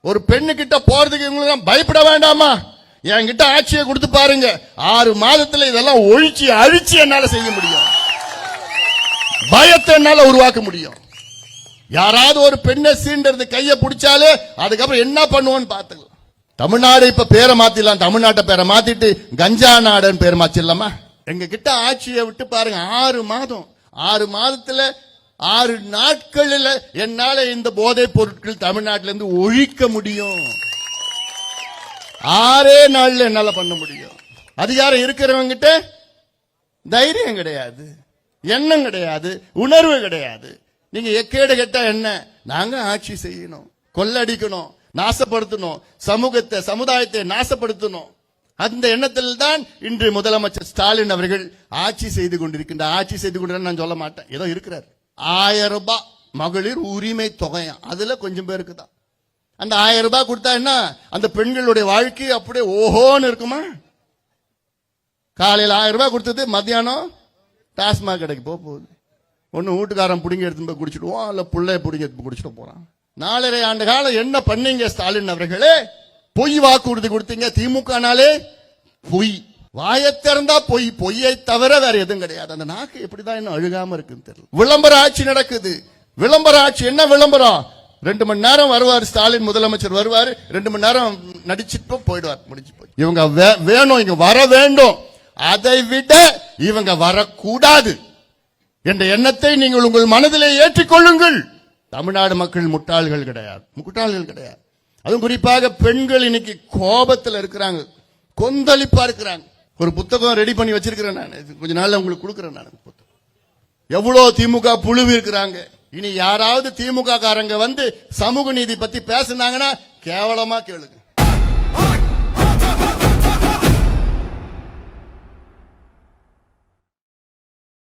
ஒரு பெண்ணு கிட்ட போறதுக்கு இவங்களுக்கு பயப்பட வேண்டாமா? என்கிட்ட ஆட்சியை கொடுத்து பாருங்க, 6 மாதத்துல இதெல்லாம் ஒழிச்சு அழிச்சு என்னால செய்ய முடியும். பயத்தை என்னால உருவாக்க முடியும். யாராவது ஒரு பெண்ணை சீண்டறது கையை பிடிச்சாலே அதுக்கப்புறம் என்ன பண்ணுவோன்னு பாத்துக்கலாம். தமிழ்நாடு இப்ப பேரை மாத்திடலாம். தமிழ்நாட்டை பேரை மாத்திட்டு கஞ்சா நாடுன்னு பேர் மாத்திடலாமா? எங்க கிட்ட ஆட்சியை விட்டு பாருங்க, 6 மாதம், 6 மாதத்துல 6 நாட்களில் என்னால இந்த போதைப் பொருட்கள் தமிழ்நாட்டில இருந்து ஒழிக்க முடியும். 6 நாள்ல என்னால பண்ண முடியும். அதிகாரம் இருக்கிறவங்க கிட்ட தைரியம் கிடையாது, எண்ணம் கிடையாது, உணர்வு கிடையாது. நீங்க எக்கேடு கேட்டா என்ன? நாங்க ஆட்சி செய்யணும், கொள்ளடிக்கணும், நாசப்படுத்தணும், சமூகத்தை சமுதாயத்தை நாசப்படுத்தணும். அந்த எண்ணத்தில் தான் இன்று முதலமைச்சர் ஸ்டாலின் அவர்கள் ஆட்சி செய்து கொண்டிருக்கின்றார். ஆட்சி செய்து கொண்டிருக்க நான் சொல்ல மாட்டேன், ஏதோ இருக்கிறார். 1000 ரூபாய் மகளிர் உரிமை தொகையா, அதுல கொஞ்சம் பேருக்கு தான். அந்த 1000 ரூபாய் கொடுத்தா என்ன, அந்த பெண்களுடைய வாழ்க்கை அப்படியே ஓஹோன்னு இருக்குமா? காலையில் 1000 ரூபாய் கொடுத்தது மத்தியானம் டாஸ்மாக் கடைக்கு போகுது. ஒன்னு வீட்டுக்காரன் பிடிங்க எடுத்து போய் குடிச்சிடுவோம், இல்ல பிள்ளைய பிடிங்க எடுத்து குடிச்சிட்டு போறான். 4.5 ஆண்டு காலம் என்ன பண்ணீங்க ஸ்டாலின் அவர்களே? பொய் வாக்குறுதி கொடுத்தீங்க. திமுகனாலே பொய், வாயை திறந்தா பொய், பொய்யை தவிர வேற எதுவும் கிடையாது. அந்த நாக்கு எப்படிதான் இன்னும் அழுகாம இருக்குன்னு தெரியல. விளம்பர ஆட்சி நடக்குது. விளம்பர ஆட்சி என்ன விளம்பரம்? 2 மணி நேரம் வருவார் ஸ்டாலின் முதலமைச்சர், வருவார் 2 மணி நேரம் நடிச்சிட்டு போயிடுவார், முடிஞ்சு போய். இவங்க வேணும், இங்க வர வேண்டும், அதை விட இவங்க வரக்கூடாது என்ற எண்ணத்தை நீங்கள் உங்கள் மனதிலே ஏற்றிக்கொள்ளுங்கள். தமிழ்நாடு மக்கள் முட்டாள்கள் கிடையாது, முட்டாள்கள் கிடையாது. அதுவும் குறிப்பாக பெண்கள் இன்னைக்கு கோபத்தில் இருக்கிறாங்க, கொந்தளிப்பா இருக்கிறாங்க. ஒரு புத்தகம் ரெடி பண்ணி வச்சிருக்கிறேன் நான், கொஞ்ச நாள்ல உங்களுக்கு கொடுக்கிறேன் நான். எவ்வளவு திமுக புழுவி இருக்கிறாங்க. இனி யாராவது திமுக காரங்க வந்து சமூக நீதி பத்தி பேசினாங்கன்னா கேவலமா கேளுங்க.